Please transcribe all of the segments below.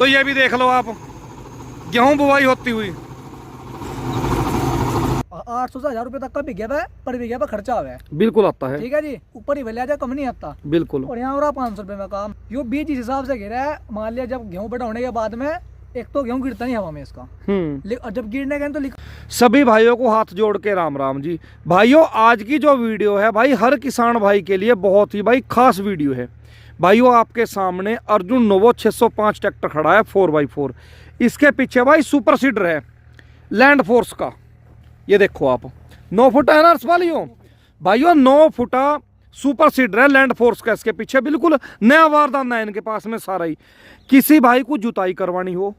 तो ये भी देख लो आप, गेहूं बुवाई होती हुई 800 से 1000 रुपए तक का बिके पर बिके पे खर्चा हुआ है। बिल्कुल आता है, ठीक है जी, ऊपर ही भले कम नहीं आता। बिल्कुल। और यहाँ हो रहा 500 रुपए में काम। यो बीज इस हिसाब से गिरा है, मान लिया जब गेहूं बड़ा होने के बाद में एक तो गेहूं गिरता नहीं हवा में इसका, और जब गिरने का तो सभी भाइयों को हाथ जोड़ के राम राम जी। भाइयों आज की जो वीडियो है भाई हर किसान भाई के लिए बहुत ही भाई खास वीडियो है। भाइयों आपके सामने अर्जुन नोवो 605 ट्रैक्टर खड़ा है 4x4। इसके पीछे भाई सुपर सीडर है लैंड फोर्स का, ये देखो आप 9 फुटा है ना वालियों भाइयों, 9 फुटा सुपर सीडर है लैंड फोर्स का। इसके पीछे बिल्कुल नया वारदाना है इनके पास में सारा ही। किसी भाई को जुताई करवानी हो,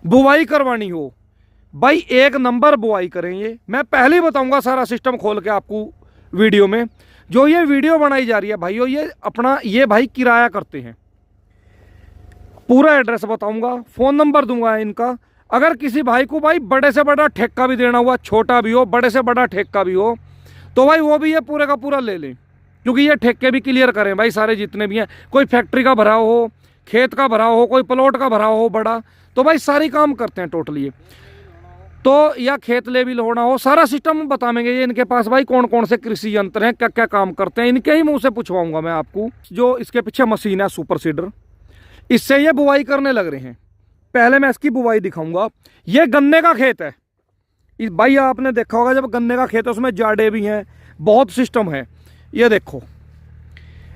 बुवाई करवानी हो, भाई एक नंबर बुवाई करेंगे। मैं पहले ही बताऊंगा सारा सिस्टम खोल के आपको वीडियो में। जो ये वीडियो बनाई जा रही है भाइयों, ये भाई किराया करते हैं। पूरा एड्रेस बताऊंगा, फोन नंबर दूंगा इनका। अगर किसी भाई को भाई बड़े से बड़ा ठेका भी देना हुआ, छोटा भी हो, बड़े से बड़ा ठेका भी हो, तो भाई वो भी ये पूरे का पूरा ले लें, क्योंकि ये ठेके भी क्लियर करें भाई सारे जितने भी हैं। कोई फैक्ट्री का भरा हो, खेत का भरा हो, कोई प्लॉट का भरा हो बड़ा, तो भाई सारी काम करते हैं टोटली। तो या खेत लेवल होना हो, सारा सिस्टम बताएंगे ये इनके पास भाई कौन कौन से कृषि यंत्र हैं, क्या क्या काम करते हैं, इनके ही मुंह से पूछवाऊंगा मैं आपको। जो इसके पीछे मशीन है सुपर सीडर, इससे ये बुवाई करने लग रहे हैं। पहले मैं इसकी बुवाई दिखाऊंगा। ये गन्ने का खेत है इस भाई, आपने देखा होगा जब गन्ने का खेत है उसमें जाड़े भी हैं, बहुत सिस्टम है। ये देखो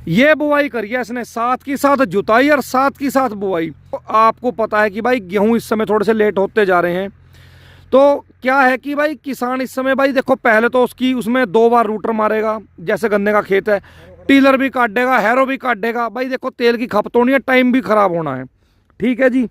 ये बुवाई करिए इसने, साथ की साथ जुताई और साथ की साथ बुवाई। आपको पता है कि भाई गेहूं इस समय थोड़े से लेट होते जा रहे हैं, तो क्या है कि भाई किसान इस समय भाई देखो पहले तो उसमें 2 बार रूटर मारेगा, जैसे गन्ने का खेत है, टीलर भी काट देगा, हैरो भी काट देगा। भाई देखो तेल की खपत होनी है, टाइम भी खराब होना है, ठीक है जी।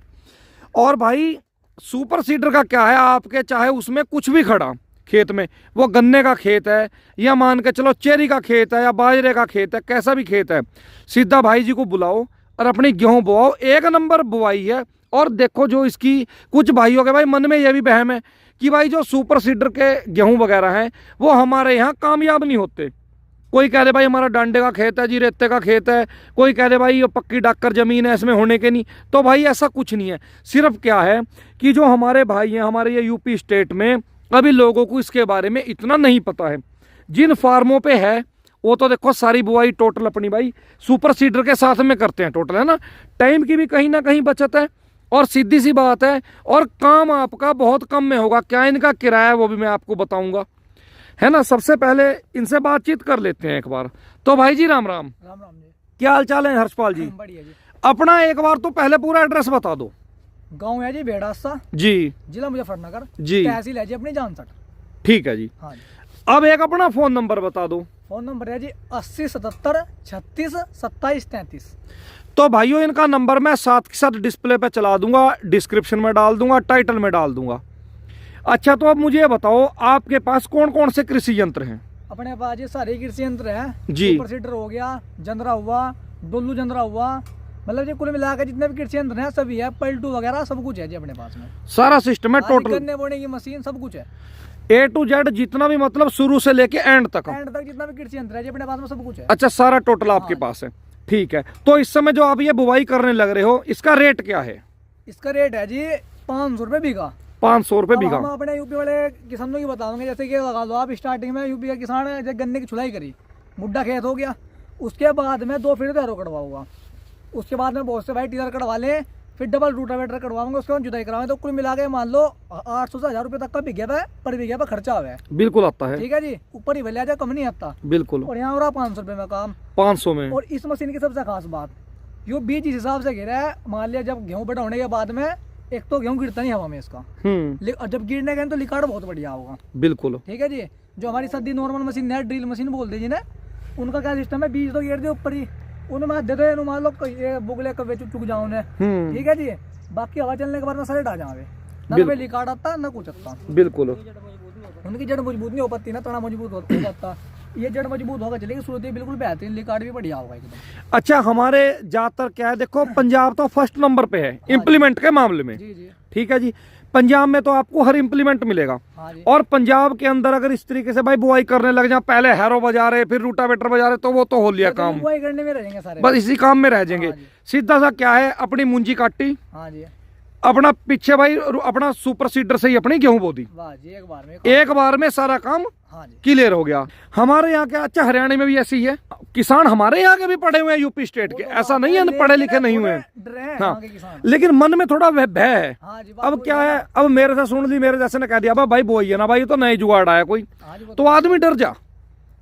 और भाई सुपर सीडर का क्या है, आपके चाहे उसमें कुछ भी खड़ा खेत में, वो गन्ने का खेत है या मान के चलो चेरी का खेत है या बाजरे का खेत है, कैसा भी खेत है, सीधा भाई जी को बुलाओ और अपनी गेहूं बोआओ, एक नंबर बुआई है। और देखो जो इसकी कुछ भाइयों के भाई मन में यह भी वहम है कि भाई जो सुपर सीडर के गेहूं वगैरह हैं वो हमारे यहाँ कामयाब नहीं होते। कोई कह दे भाई हमारा डांडे का खेत है जी, रेते का खेत है, कोई कह दे भाई ये पक्की डाकर ज़मीन है, इसमें होने के नहीं। तो भाई ऐसा कुछ नहीं है। सिर्फ क्या है कि जो हमारे भाई हैं हमारे ये यूपी स्टेट में, अभी लोगों को इसके बारे में इतना नहीं पता है। जिन फार्मों पे है वो तो देखो सारी बुआई टोटल अपनी भाई सुपर सीडर के साथ में करते हैं टोटल, है ना। टाइम की भी कहीं ना कहीं बचत है और सीधी सी बात है, और काम आपका बहुत कम में होगा। क्या इनका किराया है वो भी मैं आपको बताऊंगा, है ना। सबसे पहले इनसे बातचीत कर लेते हैं एक बार। तो भाई जी राम राम। राम राम जी, क्या हाल चाल है हर्षपाल जी? बढ़िया जी। अपना एक बार तो पहले पूरा एड्रेस बता दो। गाँव है जी भेड़ासा जी, जिला मुजफ्फरनगर जी, तहसील है जी अपनी जानसठ। ठीक है जी। हाँ जी। अब एक अपना फोन नंबर बता दो। फोन नंबर है जी 80 77 36 27 33। तो भाइयों इनका नंबर मैं साथ के साथ डिस्प्ले पे चला दूंगा, डिस्क्रिप्शन में डाल दूंगा, टाइटल में डाल दूंगा। अच्छा तो अब मुझे ये बताओ आपके पास कौन कौन से कृषि यंत्र हैं? अपने पास ये सारे कृषि यंत्र हैं जी। सुपर सीडर हो गया, जंदरा हुआ, डोलू जंदरा हुआ, मतलब ये कुल मिलाकर जितने भी कृषि यंत्र हैं सभी है, पलटू वगैरह सब कुछ है जी अपने पास में। सारा सिस्टम है टोटल, गन्ने बोने की मशीन सब कुछ है, A to Z जितना भी, मतलब शुरू से लेके एंड तक जितना भी कृषि यंत्र है जी अपने पास में सब कुछ है। अच्छा सारा टोटल आपके पास है, ठीक है। तो इस समय जो आप ये बुवाई करने लग रहे हो इसका रेट क्या है? इसका रेट है जी 500 रुपये बीघा। 500 रुपये बीघा। हम अपने यूपी वाले किसानों की बताओगे, जैसे कि लगा लो आप स्टार्टिंग में यूपी का किसान जब गन्ने की छुलाई करी, मुड्डा खेत हो गया, उसके बाद में 2 फीट हैरो कटवा होगा, उसके बाद में बहुत से भाई टीलर कटवा लें, फिर डबल रूटावेटर कटवाएंगे, उसके बाद जुताई करवाएंगे, तो कुल मिला के मान लो 800 से 1000 रुपये तक का बिके पर बीघे पर खर्चा हुआ है। बिल्कुल आता है, ठीक है जी। ऊपर ही भले कम नहीं आता, बिल्कुल। और यहाँ हो रहा 500 रुपये में काम, 500 में। और इस मशीन की सबसे खास बात, यो बीज इस हिसाब से गिरा है, मान लिया जब गेहूं बड़ा होने के बाद में एक तो गेहूं गिरता नहीं हवा में इसका, और जब गिरने का तो लिकाड़ बहुत बढ़िया होगा। बिल्कुल, ठीक है जी। जो हमारी सदी नॉर्मल मशीन है, ड्रिल मशीन बोल दीजिए ना, उनका क्या सिस्टम है, बीज तो गिर दे ऊपर ही, उनमें दे दो मान लो ये बुगले कभी चुक जाओ ने, ठीक है जी। बाकी हवा चलने के बाद में सारे डा जावे, ना पे लिकाड़ आता ना कुछ आता। बिल्कुल। उनकी जड़ मजबूत नहीं हो पाती ना, तना मजबूत हो पाता, ये जड़ मजबूत होगा चलेगी, सूरत बिल्कुल बेहतरीन, लिकाड़ भी बढ़िया होगा एकदम। अच्छा हमारे ज्यादातर क्या है, देखो पंजाब तो फर्स्ट नंबर पे है इम्प्लीमेंट के मामले में, जी जी, ठीक है जी। पंजाब में तो आपको हर इम्प्लीमेंट मिलेगा, और पंजाब के अंदर अगर इस तरीके से भाई बुआई करने लग जाए, पहले हैरो बजा रहे फिर रूटावेटर बजा रहे, तो वो तो हो लिया काम, बुआई करने में रहेंगे सारे, बस इसी काम में रह जाएंगे। सीधा सा क्या है, अपनी मुंजी काटी, हाँ जी, अपना पीछे भाई अपना सुपर सीडर से ही अपनी गेहूं बो दी, वाह जी, एक बार में सारा काम हाँ जी। क्लियर हो गया। हमारे यहाँ के, अच्छा हरियाणा में भी ऐसी ही है, किसान हमारे यहाँ के भी पढ़े हुए हैं यूपी स्टेट के, ऐसा नहीं है पढ़े लिखे नहीं हुए हैं। हाँ, लेकिन मन में थोड़ा भय है। अब क्या है, अब मेरे से सुन ली, मेरे जैसे ने कह दिया भाई वो ही है ना भाई, तो नई जुगाड़ आया कोई, तो आदमी डर जा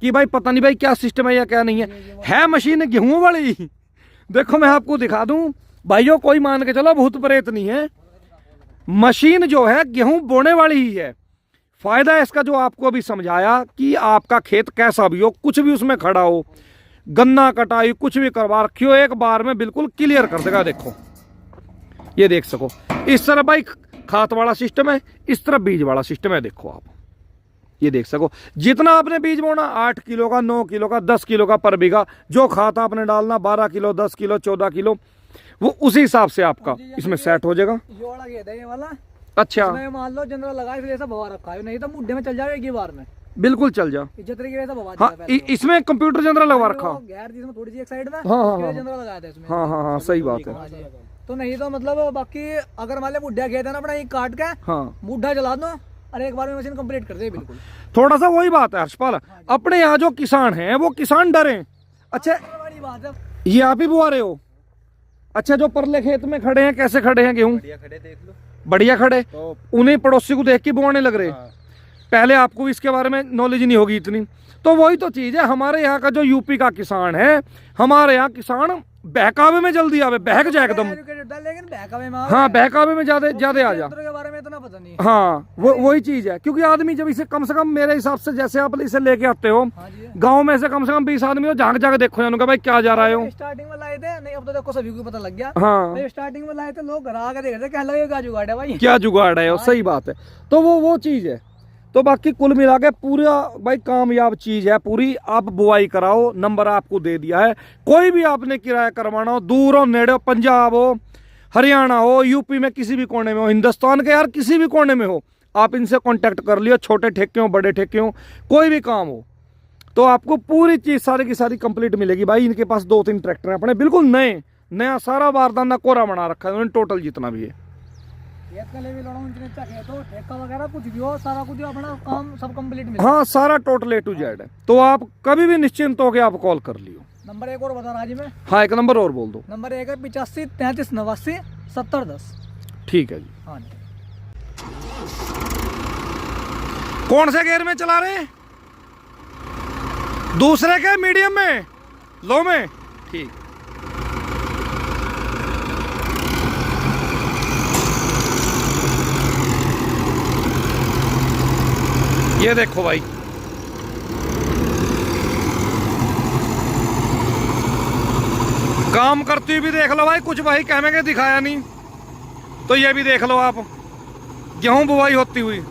कि भाई पता नहीं भाई क्या सिस्टम है या क्या नहीं है मशीन गेहूं वाली। देखो मैं आपको दिखा दूं भाइयों, कोई मान के चलो भूत प्रेत नहीं है, मशीन जो है गेहूं बोने वाली ही है। फायदा है इसका जो आपको अभी समझाया कि आपका खेत कैसा भी हो, कुछ भी उसमें खड़ा हो, गन्ना कटाई कुछ भी करवा रखी हो, एक बार में बिल्कुल क्लियर कर देगा। देखो ये देख सको, इस तरफ भाई खाद वाला सिस्टम है, इस तरफ बीज वाला सिस्टम है। देखो आप ये देख सको, जितना आपने बीज बोना 8 किलो का, 9 किलो का, 10 किलो का पर बीघा, जो खाद आपने डालना 12 किलो, 10 किलो, 14 किलो, वो उसी हिसाब से आपका इसमें सेट हो जाएगा। ये वाला अच्छा, मान लो जनरल लगा फिर ऐसा भवा रखा है, नहीं तो मुड्ढे में चल जाएगा एक ही बार में, बिल्कुल चल जा। हाँ, इसमें कंप्यूटर जनरल लगा रखा, थोड़ी सी एक साइड में जनरल लगाया था इसमें। हाँ, सही बात है। तो नहीं तो मतलब बाकी अगर मान लो मुड्ढा खेत है ना अपना, काट के हाँ मुड्ढा जला दो और एक बार में मशीन कंप्लीट कर दे बिल्कुल। थोड़ा सा वही बात है हर्षपाल, अपने यहाँ जो किसान हैं वो किसान डरे। अच्छा, बड़ी बात है, ये आप ही बुआ रहे हो? अच्छा, जो परले खेत में खड़े हैं कैसे खड़े हैं गेहूं? बढ़िया खड़े, देख लो बढ़िया खड़े, तो उन्हें पड़ोसी को देख के बोने लग रहे। पहले आपको इसके बारे में नॉलेज नहीं होगी इतनी, तो वही तो चीज है। हमारे यहाँ का जो यूपी का किसान है, हमारे यहाँ किसान बहकावे में जल्दी आवे, बहक जाए एकदम, लेकिन बहकावे में हाँ बहकावे में ज्यादा आ जा। के बारे में इतना पता नहीं। हाँ, वही चीज है, क्योंकि आदमी जब इसे कम से कम मेरे हिसाब से जैसे आप इसे लेके आते हो, गांव में से कम 20 आदमी हो, झांक जाके देखो जानो भाई क्या जा रहा है। स्टार्टिंग में लाए थे, नहीं अब तो देखो सभी को पता लग गया। हाँ, स्टार्टिंग में लाए थे लोग घर आके देख रहे थे, क्या लगे क्या जुगाड़ है भाई, क्या जुगाड़ है। सही बात है, तो वो चीज है। तो बाकी कुल मिला के पूरा भाई कामयाब चीज है पूरी। आप बुआई कराओ, नंबर आपको दे दिया है। कोई भी आपने किराया करवाना हो, दूर हो नेड़े हो, पंजाब हो, हरियाणा हो, यूपी में किसी भी कोने में हो, हिंदुस्तान के यार किसी भी कोने में हो, आप इनसे कांटेक्ट कर लियो। छोटे ठेके हो, बड़े ठेके हो, कोई भी काम हो, तो आपको पूरी चीज सारी की सारी कंप्लीट मिलेगी। भाई इनके पास 2-3 ट्रैक्टर हैं अपने, बिल्कुल नया सारा बारदाना कोरा बना रखा है उन्होंने, टोटल जितना भी है। वगैरह कुछ भी हो, सारा कुछ अपना काम सब कंप्लीट मिलेगा। हाँ, सारा टोटल A to Z है। तो आप कभी भी निश्चिंत होकर आप कॉल कर लियो। नंबर एक और बता रहा जी मैं। हाँ, एक नंबर और बोल दो। नंबर 1 है 85 33 89 70 10। ठीक है जी। हाँ जी। कौन से गेयर में चला रहे हैं? दूसरे के, मीडियम में, लो में? ठीक। ये देखो भाई, काम करती हुई भी देख लो भाई, कुछ भाई कहने के दिखाया नहीं, तो ये भी देख लो आप, गेहूं बुवाई होती हुई।